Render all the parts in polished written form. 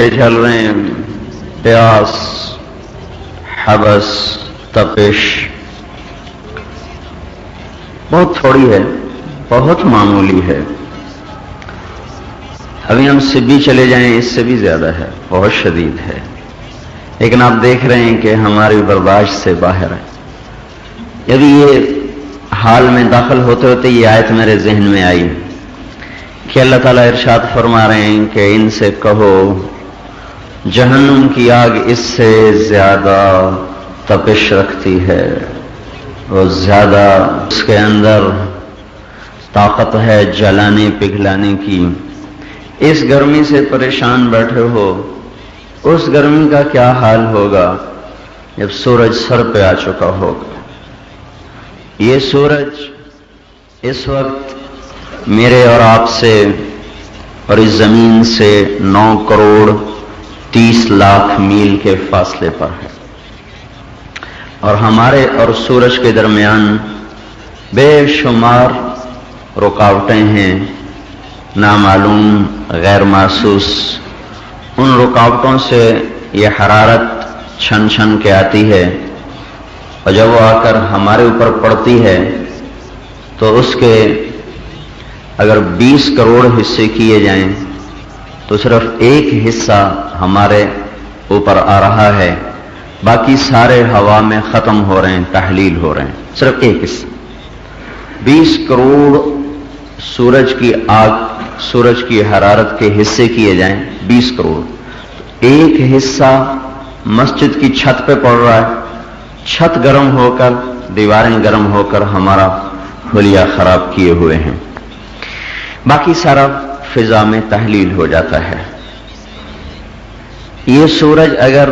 پنکھے چل رہے ہیں، پیاس، حبس، تپش بہت تھوڑی ہے، بہت معمولی ہے. ابھی ہم سبھی چلے جائیں اس سے بھی زیادہ ہے، بہت شدید ہے. لیکن آپ دیکھ رہے ہیں کہ ہماری برداشت سے باہر ہے. ابھی یہ حال میں داخل ہوتے ہوتے یہ آیت میرے ذہن میں آئی کہ اللہ تعالیٰ ارشاد فرما رہے ہیں کہ ان سے کہو جہنم کی آگ اس سے زیادہ تپش رکھتی ہے اور زیادہ اس کے اندر طاقت ہے جلانے پگھلانے کی. اس گرمی سے پریشان بیٹھے ہو، اس گرمی کا کیا حال ہوگا جب سورج سر پہ آ چکا ہوگا. یہ سورج اس وقت میرے اور آپ سے اور اس زمین سے 9 کروڑ 30 لاکھ میل کے فاصلے پر ہے، اور ہمارے اور سورج کے درمیان بے شمار رکاوٹیں ہیں، نامعلوم، غیر محسوس. ان رکاوٹوں سے یہ حرارت چھن چھن کے آتی ہے، اور جب وہ آ کر ہمارے اوپر پڑتی ہے تو اس کے اگر 20 کروڑ حصے کیے جائیں تو صرف ایک حصہ ہمارے اوپر آ رہا ہے، باقی سارے ہوا میں ختم ہو رہے ہیں، تحلیل ہو رہے ہیں. صرف ایک حصہ 20 کروڑ سورج کی آگ، سورج کی حرارت کے حصے کیے جائیں 20 کروڑ، ایک حصہ مسجد کی چھت پہ پڑ رہا ہے. چھت گرم ہو کر، دیواریں گرم ہو کر ہمارا حلیہ خراب کیے ہوئے ہیں، باقی سارا فضا میں تحلیل ہو جاتا ہے. یہ سورج اگر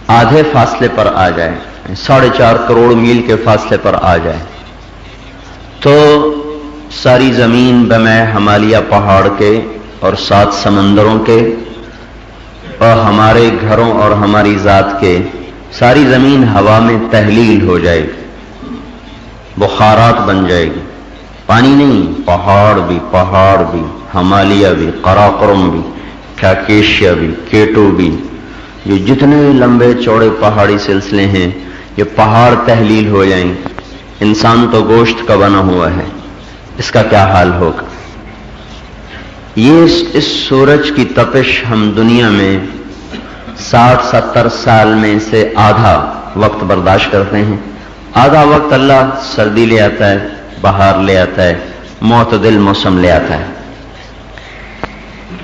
آدھے فاصلے پر آ جائے، 4.5 کروڑ میل کے فاصلے پر آ جائے تو ساری زمین بمے ہمالیہ پہاڑ کے اور 7 سمندروں کے اور ہمارے گھروں اور ہماری ذات کے، ساری زمین ہوا میں تحلیل ہو جائے گی، بخارات بن جائے گی. پانی نہیں، پہاڑ بھی، ہمالیہ بھی، قراقرم بھی، کاکیشیا بھی، کیٹو بھی، یہ جتنے لمبے چوڑے پہاڑی سلسلے ہیں یہ پہاڑ تحلیل ہو جائیں. انسان تو گوشت کا بنا ہوا ہے، اس کا کیا حال ہوگا. یہ اس سورج کی تپش ہم دنیا میں 60-70 سال میں سے آدھا وقت برداشت کرتے ہیں. آدھا وقت اللہ سردی لے آتا ہے، بہار لے آتا ہے، معتدل موسم لے آتا ہے.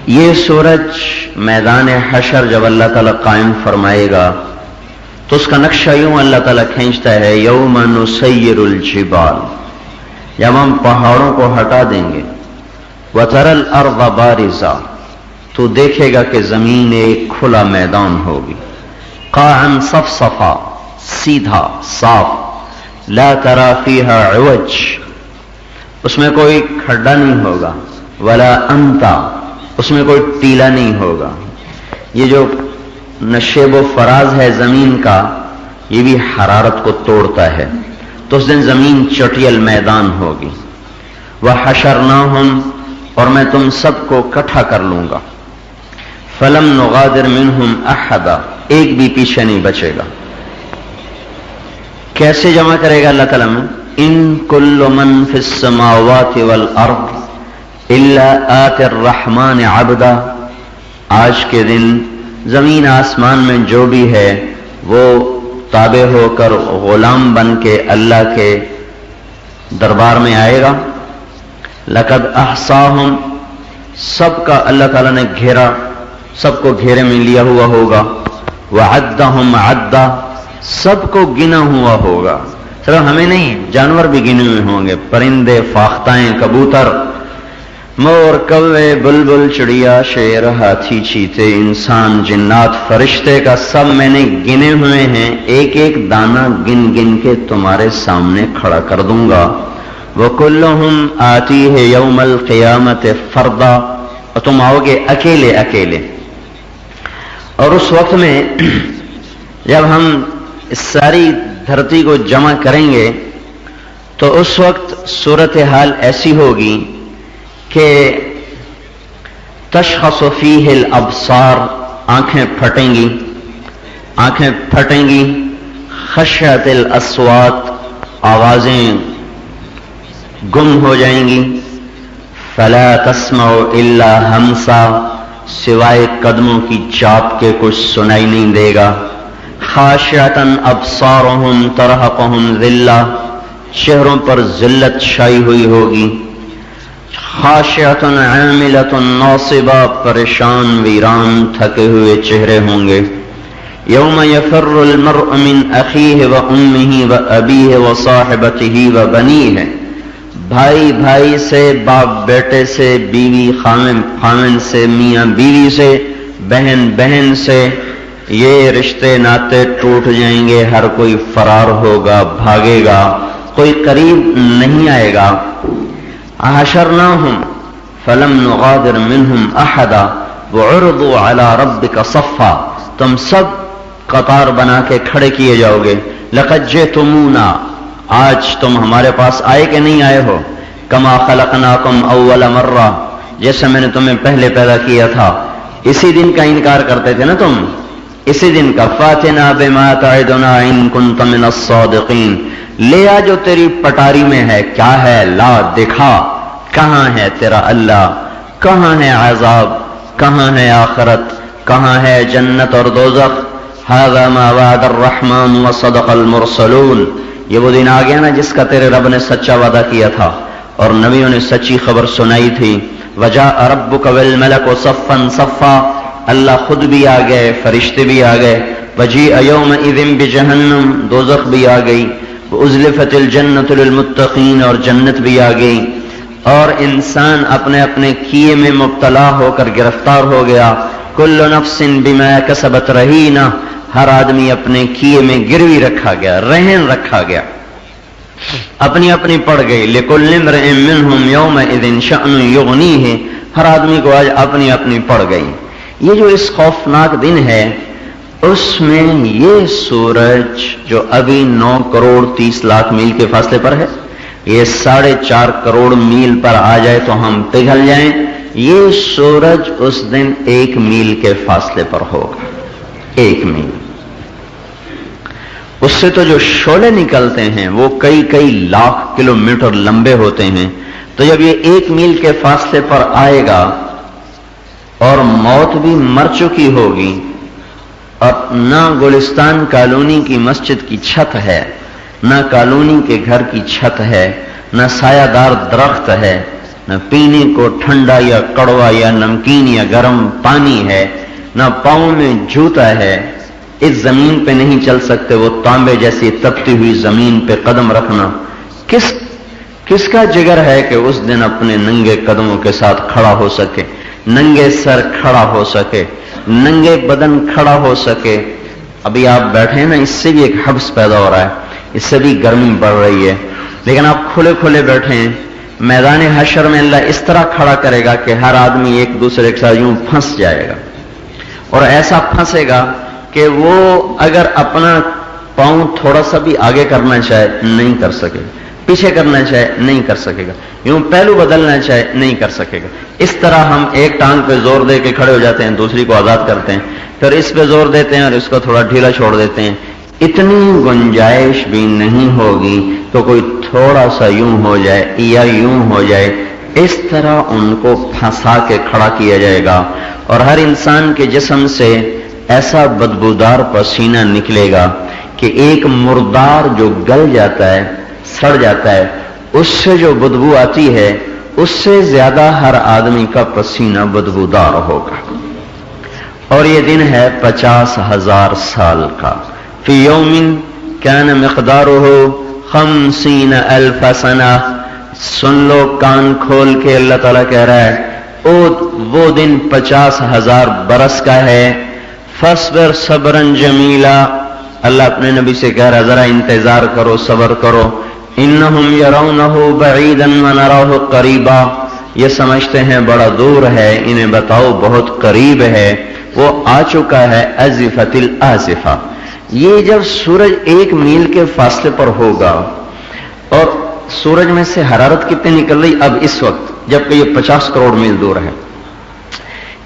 یہ سورج میدان حشر جب اللہ تعالیٰ قائم فرمائے گا تو اس کا نقشہ یوں اللہ تعالیٰ کھینچتا ہے، یوم نسیر الجبال، جب ہم پہاڑوں کو ہٹا دیں گے، وتری الارض بارزا، تو دیکھے گا کہ زمین ایک کھلا میدان ہوگی، قاعا صفصفا، سیدھا صاف، لا تری فیہا عوج، اس میں کوئی کھڈا نہیں ہوگا، ولا امتا، اس میں کوئی ٹیلا نہیں ہوگا. یہ جو نشیب و فراز ہے زمین کا، یہ بھی حرارت کو توڑتا ہے، تو اس دن زمین چٹیل میدان ہوگی. وحشرناہم، اور میں تم سب کو اکٹھا کر لوں گا. فلم نغادر منہم احدا، ایک بھی پیچھے نہیں بچے گا. کیسے جمع کرے گا اللہ تعالیٰ میں؟ ان کل من فی السماوات والارض الا آتی الرحمن عبدا، آج کے دن زمین آسمان میں جو بھی ہے وہ تابع ہو کر غلام بن کے اللہ کے دربار میں آئے گا. لقد احصاہم، سب کا اللہ تعالیٰ نے گھیرا، سب کو گھیرے میں لیا ہوا ہوگا. وعدہم عدا، سب کو گنا ہوا ہوگا. صرف ہمیں نہیں، جانور بھی گنے ہوئے ہوں گے، پرندے، فاختائیں، کبوتر، مور، کوے، بلبل، چڑیا، شیر، ہاتھی، چیتے، انسان، جنات، فرشتے کا سب میں نے گنے ہوئے ہیں. ایک ایک دانہ گن گن کے تمہارے سامنے کھڑا کر دوں گا. وَكُلُّهُمْ آتِيهِ يَوْمَ الْقِيَامَةِ فَرْدًا، اور تم آؤ گے اکیلے اکیلے. اور اس وقت میں جب ہم اس ساری دھرتی کو جمع کریں گے تو اس وقت صورتحال ایسی ہوگی کہ تشخص فیہ الابصار، آنکھیں پھٹیں گی، خشعت الاصوات، آوازیں گم ہو جائیں گی، فلا تسمع الا ہمسا، سوائے قدموں کی چاپ کے کچھ سنائی نہیں دے گا، خاشعتاً ابصارہم ترہقہم ذلہ، چہروں پر ذلت چھائی ہوئی ہوگی، خاشعتاً عاملۃ ناصبہ، پریشان ویران تھکے ہوئے چہرے ہوں گے، یوم یفر المرء من اخیہ و امہ و ابیہ و صاحبتہ و بنیہ، بھائی سے، باپ بیٹے سے، بیوی خاوند سے، میاں بیوی سے، بہن سے، یہ رشتے ناتے ٹوٹ جائیں گے، ہر کوئی فرار ہوگا، بھاگے گا، کوئی قریب نہیں آئے گا۔ حشرناہم فلم نغادر منہم احدا وعرضوا علی ربک صفا، تم سب قطار بنا کے کھڑے کیے جاؤ گے، لقد جئتمونا، آج تم ہمارے پاس آئے کہ نہیں آئے ہو، کما خلقناکم اول مرہ، جیسے میں نے تمہیں پہلے پیدا کیا تھا، اسی دن کا انکار کرتے تھے نا تم، اسی دن کا، فاتنا بما تعدنا ان کنت من الصادقین، لے آ جو تیری پٹاری میں ہے، کیا ہے، لا دکھا، کہاں ہے تیرا اللہ، کہاں ہے عذاب، کہاں ہے آخرت، کہاں ہے جنت اور دوزخ، ھذا ما وعد الرحمن وصدق المرسلون، یہ وہ دن آ گیا نا جس کا تیرے رب نے سچا وعدہ کیا تھا اور نبیوں نے سچی خبر سنائی تھی، وجاء ربک والملک صفا صفا، اللہ خود بھی آ گئے، فرشتے بھی آ گئے، وجیء یومئذ بجہنم، دوزخ بھی آ گئی، وازلفت الجنت للمتقین، اور جنت بھی آ گئی، اور انسان اپنے اپنے کیے میں مبتلا ہو کر گرفتار ہو گیا، کل نفس بما کسبت رہینہ، ہر آدمی اپنے کیے میں گروی رکھا گیا، رہن رکھا گیا، اپنی اپنی پڑ گئی، لکل امرئ منہم یومئذ شأن یغنیہ، ہر آدمی کو آج اپنی اپنی پڑ گئی۔ یہ جو اس خوفناک دن ہے، اس میں یہ سورج جو ابھی 9 کروڑ 30 لاکھ میل کے فاصلے پر ہے، یہ 4.5 کروڑ میل پر آ جائے تو ہم پگھل جائیں، یہ سورج اس دن 1 میل کے فاصلے پر ہوگا، 1 میل۔ اس سے تو جو شعلے نکلتے ہیں وہ کئی لاکھ کلومیٹر لمبے ہوتے ہیں، تو جب یہ 1 میل کے فاصلے پر آئے گا اور موت بھی مر چکی ہوگی، اور نہ گلستان کالونی کی مسجد کی چھت ہے، نہ کالونی کے گھر کی چھت ہے، نہ سایہ دار درخت ہے، نہ پینے کو ٹھنڈا یا کڑوا یا نمکین یا گرم پانی ہے، نہ پاؤں میں جوتا ہے، اس زمین پہ نہیں چل سکتے، وہ تانبے جیسی تپتی ہوئی زمین پہ قدم رکھنا، کس کا جگر ہے کہ اس دن اپنے ننگے قدموں کے ساتھ کھڑا ہو سکے، ننگے سر کھڑا ہو سکے، ننگے بدن کھڑا ہو سکے؟ ابھی آپ بیٹھے ہیں نا، اس سے بھی ایک حبس پیدا ہو رہا ہے، اس سے بھی گرمی بڑھ رہی ہے، لیکن آپ کھلے بیٹھے ہیں، میدان حشر میں اللہ اس طرح کھڑا کرے گا کہ ہر آدمی ایک دوسرے کے ساتھ یوں پھنس جائے گا، اور ایسا پھنسے گا کہ وہ اگر اپنا پاؤں تھوڑا سا بھی آگے کرنا چاہے نہیں کر سکے، پیچھے کرنا چاہے نہیں کر سکے گا، یوں پہلو بدلنا چاہے نہیں کر سکے گا۔ اس طرح ہم ایک ٹانگ پہ زور دے کے کھڑے ہو جاتے ہیں، دوسری کو آزاد کرتے ہیں، پھر اس پہ زور دیتے ہیں اور اس کو تھوڑا ڈھیلا چھوڑ دیتے ہیں، اتنی گنجائش بھی نہیں ہوگی تو کوئی تھوڑا سا یوں ہو جائے یا یوں ہو جائے، اس طرح ان کو پھنسا کے کھڑا کیا جائے گا، اور ہر انسان کے جسم سے ایسا بدبودار پسینہ نکلے گا کہ ایک مردار جو گل جاتا ہے، سڑ جاتا ہے، اس سے جو بدبو آتی ہے اس سے زیادہ ہر آدمی کا پسینہ بدبودار ہوگا، اور یہ دن ہے 50,000 سال کا، فی یوم کان مقدارہ 50,000 سنہ۔ سن لو کان کھول کے، اللہ تعالیٰ کہہ رہا ہے وہ دن 50,000 برس کا ہے، فاصبر صبرا جمیلا، اللہ اپنے نبی سے کہہ رہا ہے ذرا انتظار کرو، صبر کرو، انہم یرونہ بعیدا ونراہ قریبا، یہ سمجھتے ہیں بڑا دور ہے، انہیں بتاؤ بہت قریب ہے، وہ آ چکا ہے، ازفت الازفہ۔ یہ جب سورج 1 میل کے فاصلے پر ہوگا، اور سورج میں سے حرارت کتنی نکل رہی اب اس وقت، جبکہ یہ 50 کروڑ میل دور ہے،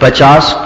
50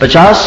50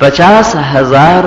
50,000